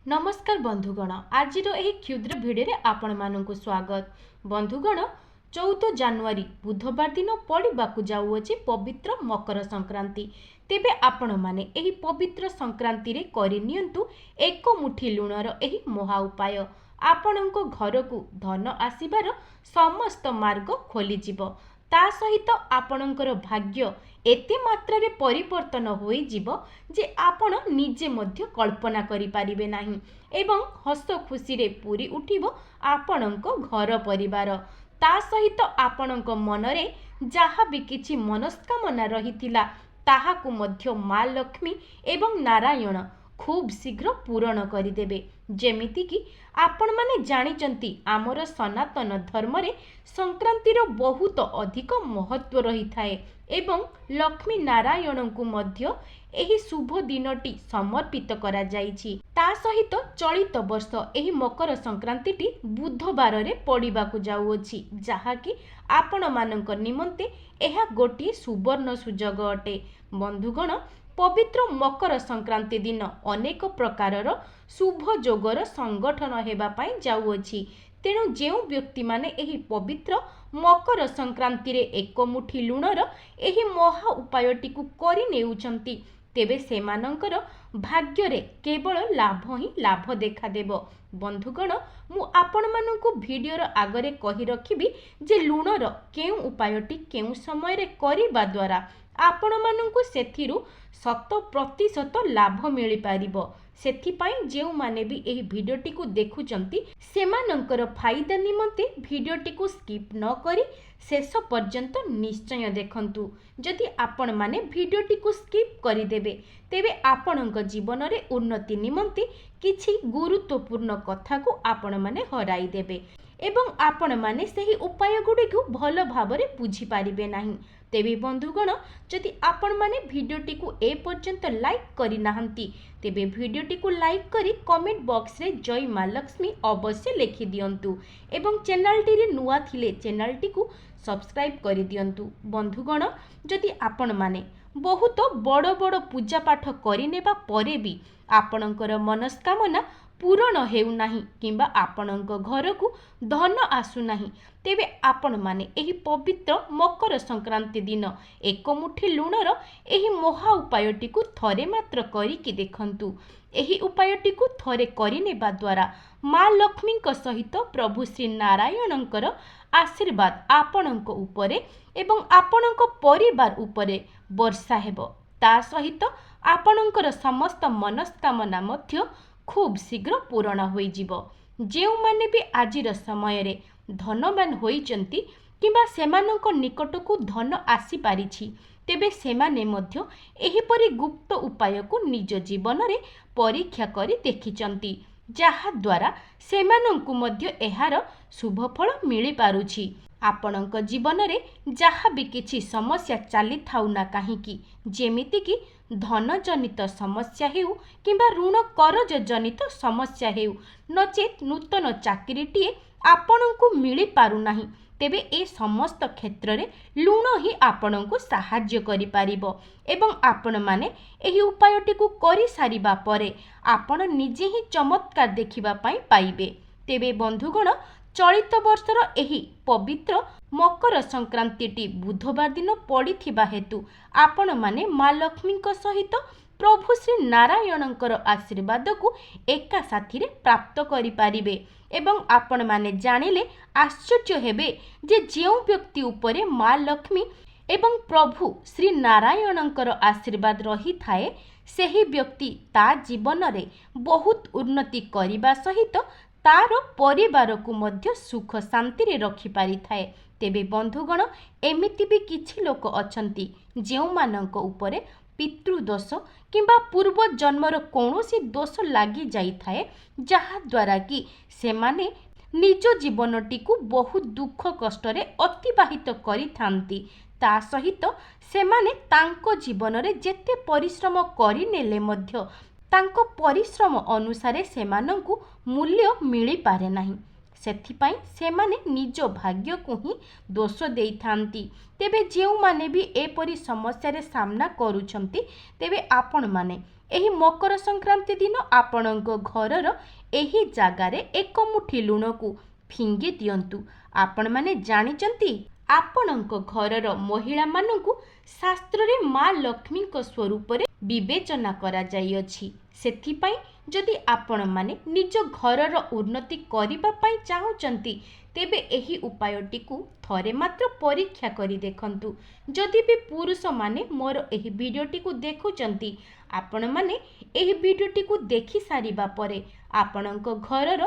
नमस्कार बंधुगण आज क्षुद्र भिडियो आपण मानक स्वागत। बंधुगण 14 जानुआरी बुधवार दिन पड़वा जाऊँगी पवित्र मकर संक्रांति। तेबे आपण माने एही पवित्र संक्रांति रे करनियंतु एक मुठी लुणर एही महा उपाय आपणक घर को धन आसीबार समस्त मार्ग खोली जिवो। ता सहित आपणकर भाग्य एते मात्रा रे परिवर्तन होई जिवो जे आपण निजे मध्य कल्पना करि पारिबे नाही एवं हस खुशी रे पूरी उठिबो आपणक घर परिवार। ता सहित आपणक मनरे जहाँ भी किछि मनस्कामना रहिथिला ताहाकु मध्य माँ लक्ष्मी एवं नारायण खूब शीघ्र पूरण करदेवे। जेमिति कि आपण माने जानिचंती आमर सनातन धर्म रे संक्रांतिर बहुत अधिक महत्व रही थाए एवं लक्ष्मी नारायण को मध्य एही शुभ दिनटी समर्पित करा जाइछि। ता सहित चलित वर्ष एही मकर संक्रांतिटी बुधवार रे पड़िबाकु जाउछि जहा कि आपण मानक निमंते एहा गोटी सुवर्ण सुजोग अटे। बंधुगण पवित्र मकर संक्रांति दिन अनेक प्रकारर शुभ जोगर संगठन हेबा पाई जाउछि। तेणु जेउ व्यक्ति माने एही पवित्र मकर संक्रांति रे एक मुठी लुणर एही महा उपायटी को करि नेउछंती तेबे सेमानंकर भाग्य रे केवल लाभ ही लाभ देखा देबो। बंधुगण मु आपण मानकु वीडियोर आगरे कहि रखिबी जे लुणर केउ उपायटी केउ समय रे करिबा द्वारा आपण मानकु सेथिरु 100% लाभ मिली पारिबो। सेथिपाई जेउ माने भी एही वीडियोटी को देखुचंती सेमानंकर फायदा निमंते वीडियोटी को स्किप न करी शेष पर्यंत निश्चय देखंतु। जदि आपण माने वीडियोटी को स्किप करि देबे तेबे आपणक जीवन रे उन्नति निमंते किछि गुरुत्वपूर्ण कथा को आपण माने हराई देबे एवं आपण माने सही उपाय गुडी को भल भाबरे बुझी पारिबे नाही। तेबे बंधुगण जदि आपण माने वीडियोटी को ए पर्यंत लाइक करि नाहंती तेबे वीडियोटी को लाइक करी कमेंट बॉक्स रे जय माँ लक्ष्मी अवश्य लिखि दियंतु एवं चैनलटी रे नुआ थिले चैनलटी को सब्सक्राइब करि दियंतु। बंधुगण जदि आपण माने बहुत बड़ बड़ पूजा पाठ करि नेबा परे भी आपणकर मनस्कामना पूरण हेउ नाही किंबा आपणक घर को धन आसु नाही तेबे आपण माने एही पवित्र मकर संक्रांति दिन एक मुठी लुणर एही महा उपायटी को थरे मात्र करी कि देखंतु। एही उपायटी को थरे करि नेबा द्वारा माँ लक्ष्मी सहित प्रभु श्री नारायणंकर आशीर्वाद आपणक उपरे एवं आपणक परिवार उपरे वर्षा हेबो। ता सहित आपणकर समस्त मनस्कामना मध्य खूब शीघ्र पूरण होई जिवो। जेउ माने भी आजिर समय रे धनवान होइचंती किंबा सेमानक निकट को धन आसी पारिछि तेबे सेमाने मध्य एहीपरि गुप्त उपाय को निज जीवन रे परीक्षा करी देखिचंती जहा द्वारा सेमानंकु मध्य एहार शुभ फल मिली पारुछि। आपणक जीवन रे जहा भी किछि समस्या चली थाउ ना काहीकि जेमिति कि धन जनित समस्या हेउ किंबा ऋण करज जनित समस्या हेउ नचेत नूतन चाकरीटीए आपणंकु मिली पारु नाही तेबे ए समस्त क्षेत्र रे लुण ही आपणंकु सहाय्य करि पारिबो एवं आपण माने एही उपायटी को करि सारिबा परे आपण निजे ही चमत्कार देखिबा पाई पाइबे। तेबे बंधुगण चलित वर्षर एही पवित्र मकर संक्रांतिटी बुधवार दिन पड़िथिबा हेतु आपण माने माँ लक्ष्मी सहित प्रभु श्री नारायणंकर आशीर्वाद को एका साथी रे प्राप्त करि पारिबे एवं आपण माने जानिले आश्चर्य हेबे जे जेउ व्यक्ति उपरे माँ लक्ष्मी एवं प्रभु श्री नारायणंकर आशीर्वाद रही थाए सेही व्यक्ति ता जीवन रे बहुत उन्नति करिबा सहित तार परिवार को मध्य सुख शांति रे रखि पारि थाए। तेबे बंधुगण एमिति भी किछि लोक अछंती जेउ मानक उपरे पितृदोष किंबा पूर्व जन्मर कौनसी दोष लागी जाई थाए जहा द्वारा कि सेमाने निज जीवनटी को बहुत दुख कष्ट रे अतिबाहित करि थांती। ता सहित सेमाने तांको जीवन रे जेते परिश्रम करि नेले मध्य तांको परिश्रम अनुसारे सेमानंकु मूल्य मिली पारे नाही। ସେଥିପାଇଁ ସେମାନେ ନିଜ ଭାଗ୍ୟକୁ ହିଁ ଦୋଷ ଦେଇଥାନ୍ତି। ତେବେ ଯେଉଁମାନେ ବି ଏପରି ସମସ୍ୟାରେ ସାମ୍ନା କରୁଛନ୍ତି, ତେବେ ଆପଣମାନେ ଏହି ମକର ସଂକ୍ରାନ୍ତି ଦିନ ଆପଣଙ୍କ ଘରର ଏହି ଜାଗାରେ ଏକ ମୁଠି ଲୁଣକୁ ଫିଙ୍ଗି ଦିଅନ୍ତୁ। ଆପଣମାନେ ଜାଣିଛନ୍ତି, ଆପଣଙ୍କ ଘରର ମହିଳାମାନଙ୍କୁ ଶାସ୍ତ୍ରରେ ମା ଲକ୍ଷ୍ମୀଙ୍କ ସ୍ୱରୂପରେ ବିବେଚନା କରାଯାଇଅଛି। ସେଥିପାଇଁ ଯଦି ଆପଣମାନେ ନିଜ ଘରର ଉନ୍ନତି କରିବା ପାଇଁ ଚାହୁଁଛନ୍ତି, ତେବେ ଏହି ଉପାୟଟିକୁ ଥରେ ମାତ୍ର ପରୀକ୍ଷା କରି ଦେଖନ୍ତୁ। ଯଦି ବି ପୁରୁଷମାନେ ମୋର ଏହି ଭିଡ଼ିଓଟିକୁ ଦେଖୁଛନ୍ତି, ଆପଣମାନେ ଏହି ଭିଡ଼ିଓଟିକୁ ଦେଖି ସାରିବା ପରେ ଆପଣଙ୍କ ଘରର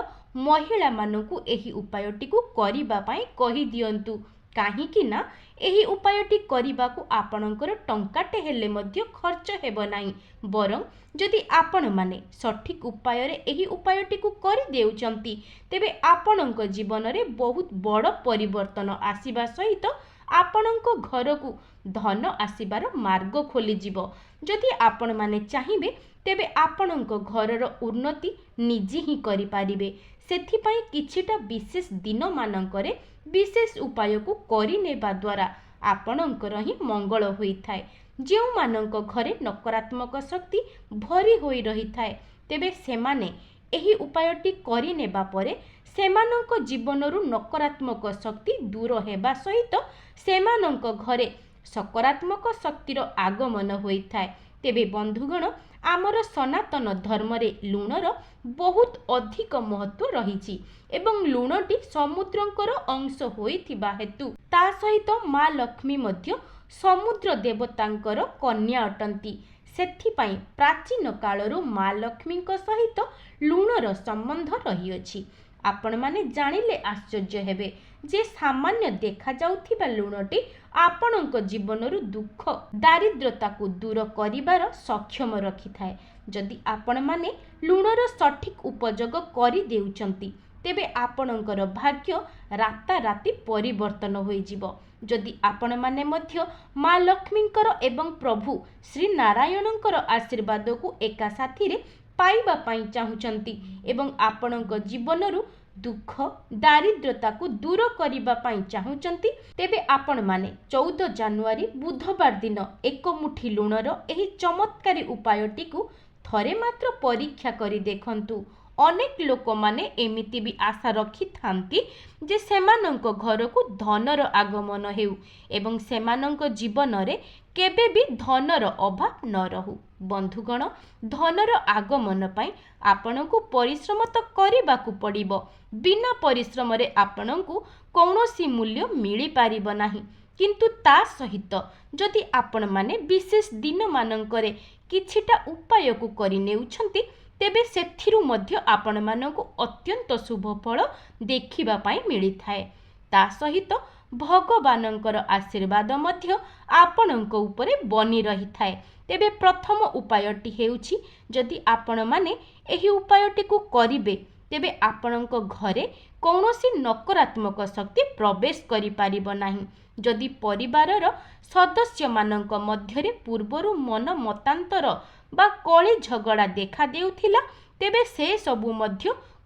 ମହିଳାମାନଙ୍କୁ ଏହି ଉପାୟଟିକୁ କରିବା ପାଇଁ କହିଦିଅନ୍ତୁ। କାହିଁକି ନା ଏହି ଉପାୟଟି କରିବାକୁ ଆପଣଙ୍କର ଟଙ୍କାଟେ ହେଲେ ମଧ୍ୟ ଖର୍ଚ୍ଚ ହେବ ନାହିଁ। ବରଂ ଯଦି ଆପଣମାନେ ସଠିକ୍ ଉପାୟରେ ଏହି ଉପାୟଟିକୁ କରିଦେଉଛନ୍ତି, ତେବେ ଆପଣଙ୍କ ଜୀବନରେ ବହୁତ ବଡ଼ ପରିବର୍ତ୍ତନ ଆସିବା ସହିତ ଆପଣଙ୍କ ଘରକୁ ଧନ ଆସିବାର ମାର୍ଗ ଖୋଲିଯିବ। ଯଦି ଆପଣମାନେ ଚାହିଁବେ, ତେବେ ଆପଣଙ୍କ ଘରର ଉନ୍ନତି ନିଜେ ହିଁ କରିପାରିବେ। ସେଥିପାଇଁ କିଛିଟା ବିଶେଷ ଦିନମାନଙ୍କରେ ବିଶେଷ ଉପାୟକୁ କରିନେବା ଦ୍ୱାରା ଆପଣଙ୍କର ହିଁ ମଙ୍ଗଳ ହୋଇଥାଏ। ଯେଉଁମାନଙ୍କ ଘରେ ନକାରାତ୍ମକ ଶକ୍ତି ଭରି ହୋଇ ରହିଥାଏ, ତେବେ ସେମାନେ ଏହି ଉପାୟଟି କରିନେବା ପରେ ସେମାନଙ୍କ ଜୀବନରୁ ନକାରାତ୍ମକ ଶକ୍ତି ଦୂର ହେବା ସହିତ ସେମାନଙ୍କ ଘରେ ସକାରାତ୍ମକ ଶକ୍ତିର ଆଗମନ ହୋଇଥାଏ। ତେବେ ବନ୍ଧୁଗଣ, ଆମର ସନାତନ ଧର୍ମରେ ଲୁଣର ବହୁତ ଅଧିକ ମହତ୍ତ୍ୱ ରହିଛି ଏବଂ ଲୁଣଟି ସମୁଦ୍ରଙ୍କର ଅଂଶ ହୋଇଥିବା ହେତୁ ତା ସହିତ ମା ଲକ୍ଷ୍ମୀ ମଧ୍ୟ ସମୁଦ୍ର ଦେବତାଙ୍କର କନ୍ୟା ଅଟନ୍ତି। ସେଥିପାଇଁ ପ୍ରାଚୀନ କାଳରୁ ମା ଲକ୍ଷ୍ମୀଙ୍କ ସହିତ ଲୁଣର ସମ୍ବନ୍ଧ ରହିଅଛି। ଆପଣମାନେ ଜାଣିଲେ ଆଶ୍ଚର୍ଯ୍ୟ ହେବେ ଯେ ସାମାନ୍ୟ ଦେଖାଯାଉଥିବା ଲୁଣଟି ଆପଣଙ୍କ ଜୀବନରୁ ଦୁଃଖ ଦାରିଦ୍ର୍ୟତାକୁ ଦୂର କରିବାର ସକ୍ଷମ ରଖିଥାଏ। ଯଦି ଆପଣମାନେ ଲୁଣର ସଠିକ୍ ଉପଯୋଗ କରିଦେଉଛନ୍ତି, ତେବେ ଆପଣଙ୍କର ଭାଗ୍ୟ ରାତାରାତି ପରିବର୍ତ୍ତନ ହୋଇଯିବ। ଯଦି ଆପଣମାନେ ମଧ୍ୟ ମା ଲକ୍ଷ୍ମୀଙ୍କର ଏବଂ ପ୍ରଭୁ ଶ୍ରୀ ନାରାୟଣଙ୍କର ଆଶୀର୍ବାଦକୁ ଏକା ସାଥିରେ ପାଇବା ପାଇଁ ଚାହୁଁଛନ୍ତି ଏବଂ ଆପଣଙ୍କ ଜୀବନରୁ ଦୁଃଖ ଦାରିଦ୍ର୍ୟତାକୁ ଦୂର କରିବା ପାଇଁ ଚାହୁଁଛନ୍ତି, ତେବେ ଆପଣମାନେ 14 ଜାନୁଆରୀ ବୁଧବାର ଦିନ ଏକ ମୁଠି ଲୁଣର ଏହି ଚମତ୍କାରୀ ଉପାୟଟିକୁ ଥରେ ମାତ୍ର ପରୀକ୍ଷା କରି ଦେଖନ୍ତୁ। ଅନେକ ଲୋକମାନେ ଏମିତି ବି ଆଶା ରଖିଥାନ୍ତି ଯେ ସେମାନଙ୍କ ଘରକୁ ଧନର ଆଗମନ ହେଉ ଏବଂ ସେମାନଙ୍କ ଜୀବନରେ କେବେ ବି ଧନର ଅଭାବ ନ ରହୁ। ବନ୍ଧୁଗଣ, ଧନର ଆଗମନ ପାଇଁ ଆପଣଙ୍କୁ ପରିଶ୍ରମ ତ କରିବାକୁ ପଡ଼ିବ। ବିନା ପରିଶ୍ରମରେ ଆପଣଙ୍କୁ କୌଣସି ମୂଲ୍ୟ ମିଳିପାରିବ ନାହିଁ। କିନ୍ତୁ ତା ସହିତ ଯଦି ଆପଣମାନେ ବିଶେଷ ଦିନମାନଙ୍କରେ କିଛିଟା ଉପାୟକୁ କରିନେଉଛନ୍ତି, ତେବେ ସେଥିରୁ ମଧ୍ୟ ଆପଣମାନଙ୍କୁ ଅତ୍ୟନ୍ତ ଶୁଭ ଫଳ ଦେଖିବା ପାଇଁ ମିଳିଥାଏ। ତା ସହିତ ଭଗବାନଙ୍କର ଆଶୀର୍ବାଦ ମଧ୍ୟ ଆପଣଙ୍କ ଉପରେ ବନି ରହିଥାଏ। ତେବେ ପ୍ରଥମ ଉପାୟଟି ହେଉଛି, ଯଦି ଆପଣମାନେ ଏହି ଉପାୟଟିକୁ କରିବେ, ତେବେ ଆପଣଙ୍କ ଘରେ କୌଣସି ନକାରାତ୍ମକ ଶକ୍ତି ପ୍ରବେଶ କରିପାରିବ ନାହିଁ। ଯଦି ପରିବାରର ସଦସ୍ୟମାନଙ୍କ ମଧ୍ୟରେ ପୂର୍ବରୁ ମନ ମତାନ୍ତର ବା କଳି ଝଗଡ଼ା ଦେଖାଦେଉଥିଲା, ତେବେ ସେ ସବୁ ମଧ୍ୟ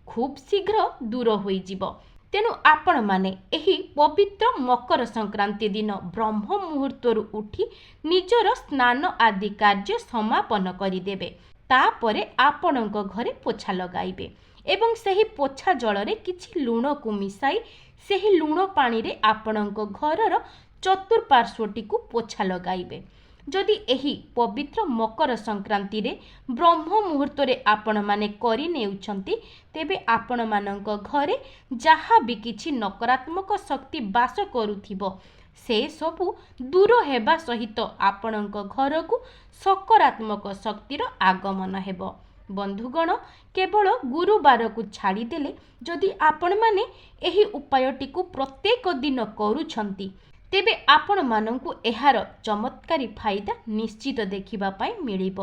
ଖୁବ୍ ଶୀଘ୍ର ଦୂର ହୋଇଯିବ। ତେଣୁ ଆପଣମାନେ ଏହି ପବିତ୍ର ମକର ସଂକ୍ରାନ୍ତି ଦିନ ବ୍ରହ୍ମ ମୁହୂର୍ତ୍ତରୁ ଉଠି ନିଜର ସ୍ନାନ ଆଦି କାର୍ଯ୍ୟ ସମାପନ କରିଦେବେ। ତାପରେ ଆପଣଙ୍କ ଘରେ ପୋଛା ଲଗାଇବେ ଏବଂ ସେହି ପୋଛା ଜଳରେ କିଛି ଲୁଣକୁ ମିଶାଇ ସେହି ଲୁଣ ପାଣିରେ ଆପଣଙ୍କ ଘରର ଚତୁଃପାର୍ଶ୍ୱଟିକୁ ପୋଛା ଲଗାଇବେ। ଯଦି ଏହି ପବିତ୍ର ମକର ସଂକ୍ରାନ୍ତିରେ ବ୍ରହ୍ମ ମୁହୂର୍ତ୍ତରେ ଆପଣମାନେ କରିନେଉଛନ୍ତି, ତେବେ ଆପଣମାନଙ୍କ ଘରେ ଯାହା ବି କିଛି ନକାରାତ୍ମକ ଶକ୍ତି ବାସ କରୁଥିବ, ସେ ସବୁ ଦୂର ହେବା ସହିତ ଆପଣଙ୍କ ଘରକୁ ସକାରାତ୍ମକ ଶକ୍ତିର ଆଗମନ ହେବ। ବନ୍ଧୁଗଣ, କେବଳ ଗୁରୁବାରକୁ ଛାଡ଼ିଦେଲେ ଯଦି ଆପଣମାନେ ଏହି ଉପାୟଟିକୁ ପ୍ରତ୍ୟେକ ଦିନ କରୁଛନ୍ତି, ତେବେ ଆପଣମାନଙ୍କୁ ଏହାର ଚମତ୍କାରୀ ଫାଇଦା ନିଶ୍ଚିତ ଦେଖିବା ପାଇଁ ମିଳିବ।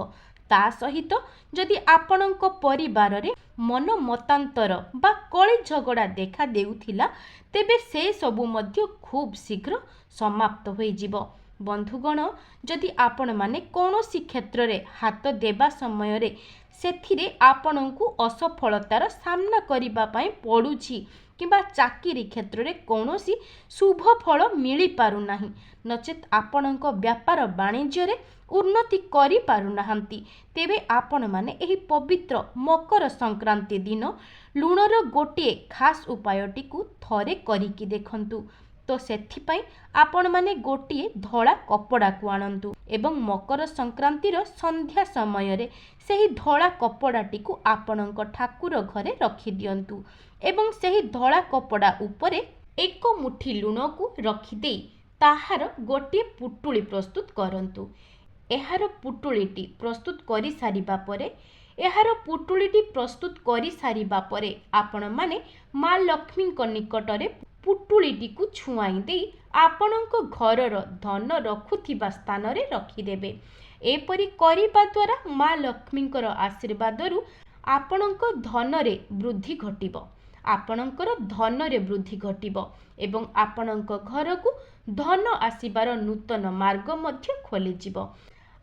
ତା ସହିତ ଯଦି ଆପଣଙ୍କ ପରିବାରରେ ମନ ମତାନ୍ତର ବା କଳି ଝଗଡ଼ା ଦେଖା ଦେଉଥିଲା, ତେବେ ସେ ସବୁ ମଧ୍ୟ ଖୁବ୍ ଶୀଘ୍ର ସମାପ୍ତ ହୋଇଯିବ। ବନ୍ଧୁଗଣ, ଯଦି ଆପଣମାନେ କୌଣସି କ୍ଷେତ୍ରରେ ହାତ ଦେବା ସମୟରେ ସେଥିରେ ଆପଣଙ୍କୁ ଅସଫଳତାର ସାମ୍ନା କରିବା ପାଇଁ ପଡ଼ୁଛି, किंबा चाकरी क्षेत्र में कौनसी शुभ फल मिल पारुना नचेत आपणक व्यापार वाणिज्य उन्नति करि पारुनाहांती तेबे आपण माने एही पवित्र मकर संक्रांति दिन लुणर गोटे खास उपायटी को थरे करिकी देखंतु। तो सेथिपाई आपण माने गोटे धड़ा कपड़ा को आणंतु एवं मकर संक्रांतिर संध्या समय रे सेही धड़ा कपड़ाटी को आपणक ठाकुर घरे रखी दियंतु एवं सेही धड़ा कपड़ा उपरे एक मुठी लुण को रखिदे ताहार गोटे पुटुली प्रस्तुत करंतु। एहार पुटुलीटी प्रस्तुत करि सारिबा परे आपण माने माँ लक्ष्मी निकटरे पुटुलीटी को छुआई दे आपणक घरर धन रखुथिबा स्थान रे रखिदेबे। एपरि करिबा द्वारा माँ लक्ष्मींकर आशीर्वादरु आपणक धनरे वृद्धि घटिबो एवं आपणक घर को धन आसीबार नूतन मार्ग मध्य खोलिजिबो।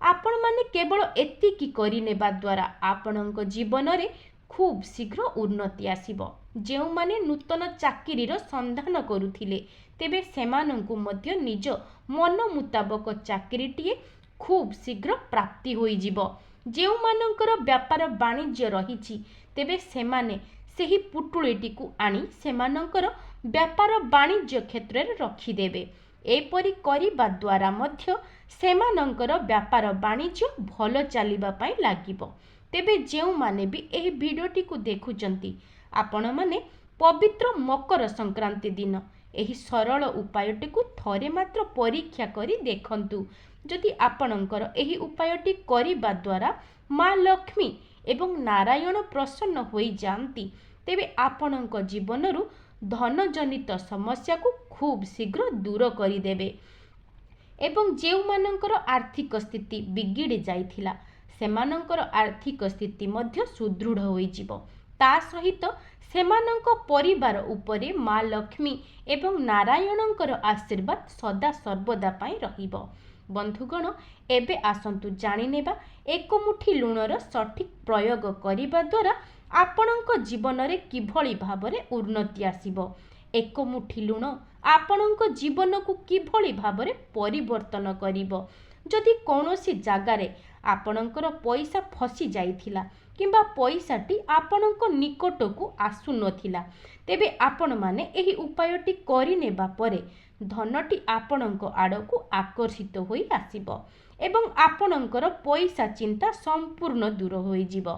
आपण माने केवल एतिकी करिनेबा द्वारा आपणक जीवन रे खूब शीघ्र उन्नति आसीबो। जेउ माने नूतन चाकिरीर संधान करुथिले तेबे सेमानंकु मध्य निज मन मुताबक चाकिरीटिए खूब शीघ्र प्राप्ति होई जिवो। जेउ मानंकर व्यापार वाणिज्य रहिछि तेबे सेमाने सेही पुटुलीटी को आनी सेमानंकर व्यापार वाणिज्य क्षेत्र रे रखिदेबे। एपरि करिबा द्वारा मध्य सेमानंकर व्यापार वाणिज्य भल चलिबा पई लागिबो। तेबे जेउ माने भी एही भिडियोटी को देखुचंती आपण माने पवित्र मकर संक्रांति दिन एही सरल उपायटी को थरे मात्र परीक्षा करी देखंतु। जदि आपणंकर एही उपायटी करिबा द्वारा माँ लक्ष्मी एवं नारायण प्रसन्न होई जांती तेबे आपणंक जीवनरु धन जनित समस्या को खूब शीघ्र दूर करिदेबे एवं जेउ मानंकर आर्थिक स्थिति बिगिड़ी जाइथिला सेमानंकर आर्थिक स्थिति मध्य सुदृढ़ होई जिवो। ता सहित सेमानंक परिवार उपरे माँ लक्ष्मी एवं नारायणंकर आशीर्वाद सदा सर्वदा पाई रहिबो। बंधुगण एबे आसंतु जानि नेबा एक मुठी लुणर सठिक प्रयोग करिबा द्वारा आपणंक जीवन रे किभଳି भाबरे उन्नति आसीबो। एक मुठी लुण आपणंक जीवन को किभଳି भाबरे परिवर्तन करिबो। जदि कौनसी जगारे आपणंकर पैसा फसी जाइथिला किंबा पैसाटी आपणंक निकट को आसु नथिला तेबे आपण माने एही उपायटी करि नेबा परे धनटी आपणंक आड़को आकर्षित होई आसीबो एवं आपणंकर पैसा चिंता संपूर्ण दूर होई जिवो।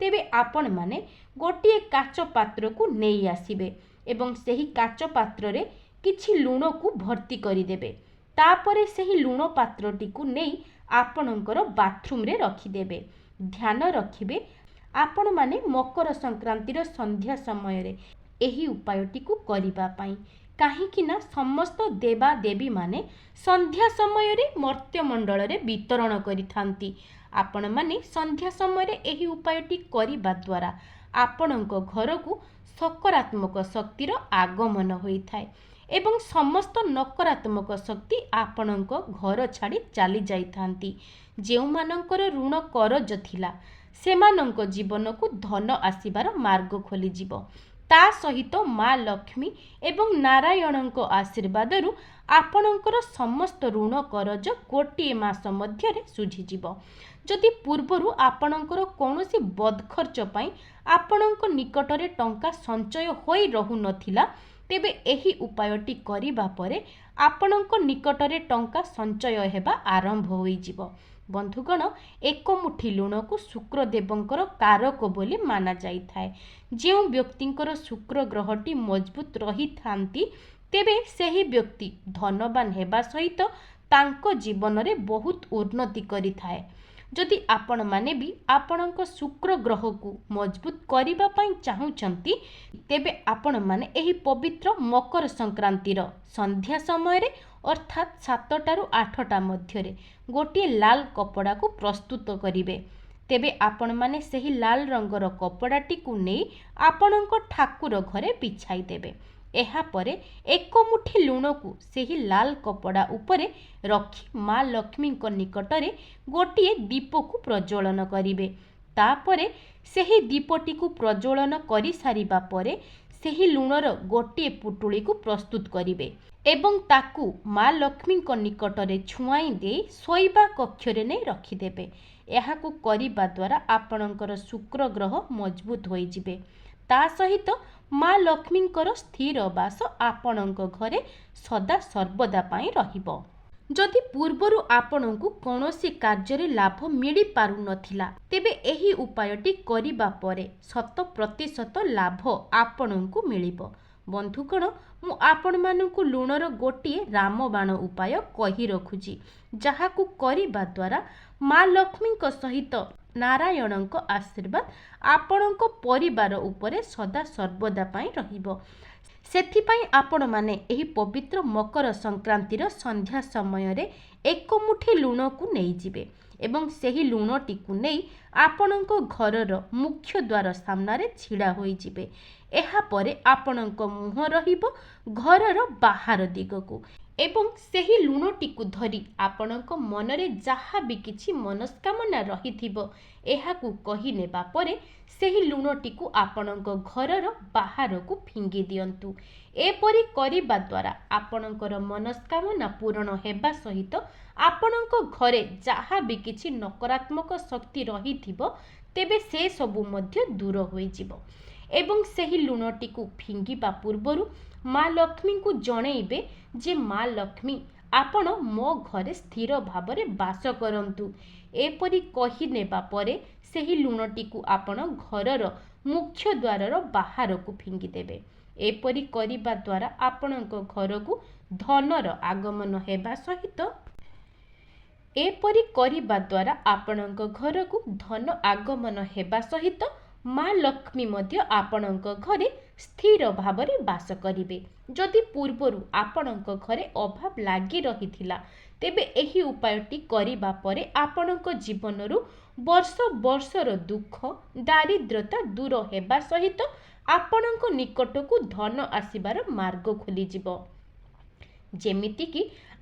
तेबे आपण माने गोटे काच पात्र को नेई आसीबे एवं सेही काच पात्र रे किछि लुण को भर्ती करिदेबे। तापरे सेही लुण पात्रटी को नेई आपणंकर बाथरूम रे रखिदेबे। ध्यान रखिबे आपण माने मकर संक्रांतिर संध्या समय रे एही उपायटी को करिबा पई काहेकि ना समस्त देवा देवी माने संध्या समय रे मर्त्य मंडल रे वितरण करिथांती। आपण माने संध्या समय रे एही उपायटी करिबा द्वारा आपणंक घर को सकारात्मक शक्तिर आगमन होइथाय एवं समस्त नकारात्मक शक्ति आपणंक घर छाड़ी चली जाइथांती। जेउ मानंकर ऋण करज थिला सेमानंक जीवन को धन आसीबार मार्ग खोली जिवो। ता सहित माँ लक्ष्मी एवं नारायणंक आशीर्वादरु आपणंकर समस्त ऋण करज गोटे मास मध्य सुझी जिवो। जदि पूर्वरु आपणंकर कौनसी बदखर्च पई आपणंक निकटरे टंका संचय होई रहु नथिला तेबे एही उपायटी करिबा परे आपणंक निकटरे टंका संचय हेबा आरंभ होई जिवो। बंधुगण एक मुठी लुण को शुक्रदेवंकर कारक बोली माना जाइथाय। जेउ व्यक्तिंकर शुक्र ग्रहटी मजबूत रही थांती तेबे सेही व्यक्ति धनवान हेबा सहित तांको जीवन रे बहुत उन्नति करिथाय। जदि आपण माने भी आपणक शुक्र ग्रह को मजबूत करिबा पई चाहुचंती तेबे आपण माने एही पवित्र मकर संक्रांतिर संध्या समय रे अर्थात 7टा रु 8टा मध्य रे गोटे लाल कपड़ा को प्रस्तुत करिवे। तेबे आपण माने सेही लाल रंगर कपड़ाटी को नहीं आपणक ठाकुर घरे बिछाई देबे। एहा परे एक मुठी लुण को सेही लाल कपड़ा उपरे रखी माँ लक्ष्मी निकटरे गोटे दीप को प्रज्वलन करिवे। तापरे सेही दीपटी को प्रज्वलन करि सारिबा परे ସେହି ଲୁଣର ଗୋଟିଏ ପୁଟୁଳିକୁ ପ୍ରସ୍ତୁତ କରିବେ ଏବଂ ତାକୁ ମା ଲକ୍ଷ୍ମୀଙ୍କ ନିକଟରେ ଛୁଆଇଁ ଦେଇ ଶୋଇବା କକ୍ଷରେ ନେଇ ରଖିଦେବେ। ଏହାକୁ କରିବା ଦ୍ୱାରା ଆପଣଙ୍କର ଶୁକ୍ର ଗ୍ରହ ମଜବୁତ ହୋଇଯିବେ। ତା ସହିତ ମା ଲକ୍ଷ୍ମୀଙ୍କର ସ୍ଥିର ବାସ ଆପଣଙ୍କ ଘରେ ସଦା ସର୍ବଦା ପାଇଁ ରହିବ। ଯଦି ପୂର୍ବରୁ ଆପଣଙ୍କୁ କୌଣସି କାର୍ଯ୍ୟରେ ଲାଭ ମିଳିପାରୁନଥିଲା, ତେବେ ଏହି ଉପାୟଟି କରିବା ପରେ 100% ଲାଭ ଆପଣଙ୍କୁ ମିଳିବ। ବନ୍ଧୁଗଣ, ମୁଁ ଆପଣମାନଙ୍କୁ ଲୁଣର ଗୋଟିଏ ରାମବାଣ ଉପାୟ କହି ରଖୁଛି, ଯାହାକୁ କରିବା ଦ୍ୱାରା ମା ଲକ୍ଷ୍ମୀଙ୍କ ସହିତ ନାରାୟଣଙ୍କ ଆଶୀର୍ବାଦ ଆପଣଙ୍କ ପରିବାର ଉପରେ ସଦା ସର୍ବଦା ପାଇଁ ରହିବ। ସେଥିପାଇଁ ଆପଣମାନେ ଏହି ପବିତ୍ର ମକର ସଂକ୍ରାନ୍ତିର ସନ୍ଧ୍ୟା ସମୟରେ ଏକ ମୁଠି ଲୁଣକୁ ନେଇଯିବେ ଏବଂ ସେହି ଲୁଣଟିକୁ ନେଇ ଆପଣଙ୍କ ଘରର ମୁଖ୍ୟ ଦ୍ୱାର ସାମ୍ନାରେ ଛିଡ଼ା ହୋଇଯିବେ। ଏହାପରେ ଆପଣଙ୍କ ମୁହଁ ରହିବ ଘରର ବାହାର ଦିଗକୁ ଏବଂ ସେହି ଲୁଣଟିକୁ ଧରି ଆପଣଙ୍କ ମନରେ ଯାହା ବି କିଛି ମନସ୍କାମନା ରହିଥିବ, ଏହାକୁ କହିନେବା ପରେ ସେହି ଲୁଣଟିକୁ ଆପଣଙ୍କ ଘରର ବାହାରକୁ ଫିଙ୍ଗି ଦିଅନ୍ତୁ। ଏପରି କରିବା ଦ୍ୱାରା ଆପଣଙ୍କର ମନସ୍କାମନା ପୂରଣ ହେବା ସହିତ ଆପଣଙ୍କ ଘରେ ଯାହା ବି କିଛି ନକାରାତ୍ମକ ଶକ୍ତି ରହିଥିବ, ତେବେ ସେସବୁ ମଧ୍ୟ ଦୂର ହୋଇଯିବ। ଏବଂ ସେହି ଲୁଣଟିକୁ ଫିଙ୍ଗିବା ପୂର୍ବରୁ ମା ଲକ୍ଷ୍ମୀଙ୍କୁ ଜଣେଇବେ ଯେ ମା ଲକ୍ଷ୍ମୀ, ଆପଣ ମୋ ଘରେ ସ୍ଥିର ଭାବରେ ବାସ କରନ୍ତୁ। ଏପରି କହିନେବା ପରେ ସେହି ଲୁଣଟିକୁ ଆପଣ ଘରର ମୁଖ୍ୟ ଦ୍ୱାରର ବାହାରକୁ ଫିଙ୍ଗିଦେବେ। ଏପରି କରିବା ଦ୍ୱାରା ଆପଣଙ୍କ ଘରକୁ ଧନର ଆଗମନ ହେବା ସହିତ ମା ଲକ୍ଷ୍ମୀ ମଧ୍ୟ ଆପଣଙ୍କ ଘରେ ସ୍ଥିର ଭାବରେ ବାସ କରିବେ। ଯଦି ପୂର୍ବରୁ ଆପଣଙ୍କ ଘରେ ଅଭାବ ଲାଗି ରହିଥିଲା, ତେବେ ଏହି ଉପାୟଟି କରିବା ପରେ ଆପଣଙ୍କ ଜୀବନରୁ ବର୍ଷ ବର୍ଷର ଦୁଃଖ ଦାରିଦ୍ର୍ୟତା ଦୂର ହେବା ସହିତ ଆପଣଙ୍କ ନିକଟକୁ ଧନ ଆସିବାର ମାର୍ଗ ଖୋଲିଯିବ। ଯେମିତିକି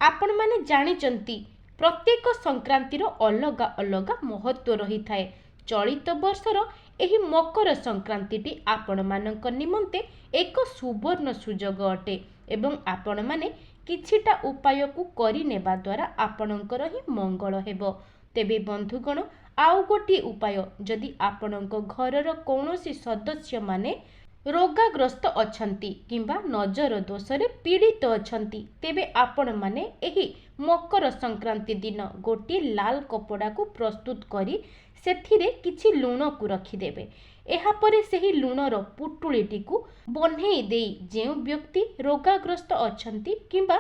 ଆପଣମାନେ ଜାଣିଛନ୍ତି, ପ୍ରତ୍ୟେକ ସଂକ୍ରାନ୍ତିର ଅଲଗା ଅଲଗା ମହତ୍ତ୍ୱ ରହିଥାଏ। ଚଳିତ ବର୍ଷର ଏହି ମକର ସଂକ୍ରାନ୍ତିଟି ଆପଣମାନଙ୍କ ନିମନ୍ତେ ଏକ ସୁବର୍ଣ୍ଣ ସୁଯୋଗ ଅଟେ ଏବଂ ଆପଣମାନେ କିଛିଟା ଉପାୟକୁ କରିନେବା ଦ୍ୱାରା ଆପଣଙ୍କର ହିଁ ମଙ୍ଗଳ ହେବ। ତେବେ ବନ୍ଧୁଗଣ, ଆଉ ଗୋଟିଏ ଉପାୟ, ଯଦି ଆପଣଙ୍କ ଘରର କୌଣସି ସଦସ୍ୟମାନେ ରୋଗାଗ୍ରସ୍ତ ଅଛନ୍ତି କିମ୍ବା ନଜର ଦୋଷରେ ପୀଡ଼ିତ ଅଛନ୍ତି, ତେବେ ଆପଣମାନେ ଏହି ମକର ସଂକ୍ରାନ୍ତି ଦିନ ଗୋଟିଏ ଲାଲ କପଡ଼ାକୁ ପ୍ରସ୍ତୁତ କରି ସେଥିରେ କିଛି ଲୁଣକୁ ରଖିଦେବେ। ଏହାପରେ ସେହି ଲୁଣର ପୁଟୁଳିଟିକୁ ବହ୍ନେଇ ଦେଇ ଯେଉଁ ବ୍ୟକ୍ତି ରୋଗାଗ୍ରସ୍ତ ଅଛନ୍ତି କିମ୍ବା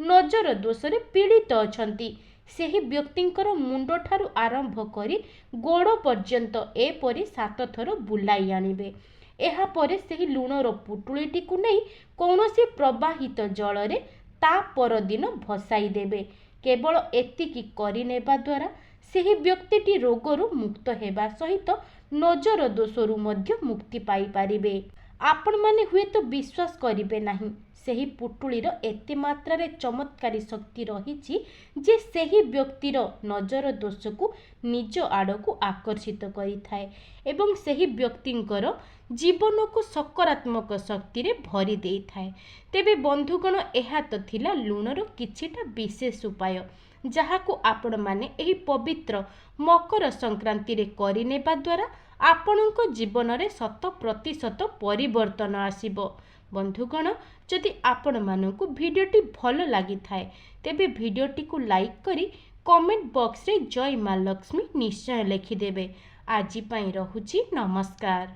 ନଜର ଦୋଷରେ ପୀଡ଼ିତ ଅଛନ୍ତି, ସେହି ବ୍ୟକ୍ତିଙ୍କର ମୁଣ୍ଡଠାରୁ ଆରମ୍ଭ କରି ଗୋଡ଼ ପର୍ଯ୍ୟନ୍ତ ଏପରି 7 ଥର ବୁଲାଇ ଆଣିବେ। ଏହାପରେ ସେହି ଲୁଣର ପୁଟୁଳିଟିକୁ ନେଇ କୌଣସି ପ୍ରବାହିତ ଜଳରେ ତା ପରଦିନ ଭସାଇ ଦେବେ। କେବଳ ଏତିକି କରିନେବା ଦ୍ୱାରା ସେହି ବ୍ୟକ୍ତିଟି ରୋଗରୁ ମୁକ୍ତ ହେବା ସହିତ ନଜର ଦୋଷରୁ ମଧ୍ୟ ମୁକ୍ତି ପାଇପାରିବେ। ଆପଣମାନେ ହୁଏତ ବିଶ୍ୱାସ କରିବେ ନାହିଁ, ସେହି ପୁଟୁଳିର ଏତେ ମାତ୍ରାରେ ଚମତ୍କାରୀ ଶକ୍ତି ରହିଛି ଯେ ସେହି ବ୍ୟକ୍ତିର ନଜର ଦୋଷକୁ ନିଜ ଆଡ଼କୁ ଆକର୍ଷିତ କରିଥାଏ ଏବଂ ସେହି ବ୍ୟକ୍ତିଙ୍କର ଜୀବନକୁ ସକାରାତ୍ମକ ଶକ୍ତିରେ ଭରି ଦେଇଥାଏ। ତେବେ ବନ୍ଧୁଗଣ, ଏହା ତ ଥିଲା ଲୁଣର କିଛିଟା ବିଶେଷ ଉପାୟ, ଯାହାକୁ ଆପଣମାନେ ଏହି ପବିତ୍ର ମକର ସଂକ୍ରାନ୍ତିରେ କରିନେବା ଦ୍ୱାରା ଆପଣଙ୍କ ଜୀବନରେ 100% ପରିବର୍ତ୍ତନ ଆସିବ। ବନ୍ଧୁଗଣ, ଯଦି ଆପଣମାନଙ୍କୁ ଭିଡ଼ିଓଟି ଭଲ ଲାଗିଥାଏ, ତେବେ ଭିଡ଼ିଓଟିକୁ ଲାଇକ୍ କରି କମେଣ୍ଟ ବକ୍ସରେ ଜୟ ମା ଲକ୍ଷ୍ମୀ ନିଶ୍ଚୟ ଲେଖିଦେବେ। ଆଜି ପାଇଁ ରହୁଛି, ନମସ୍କାର।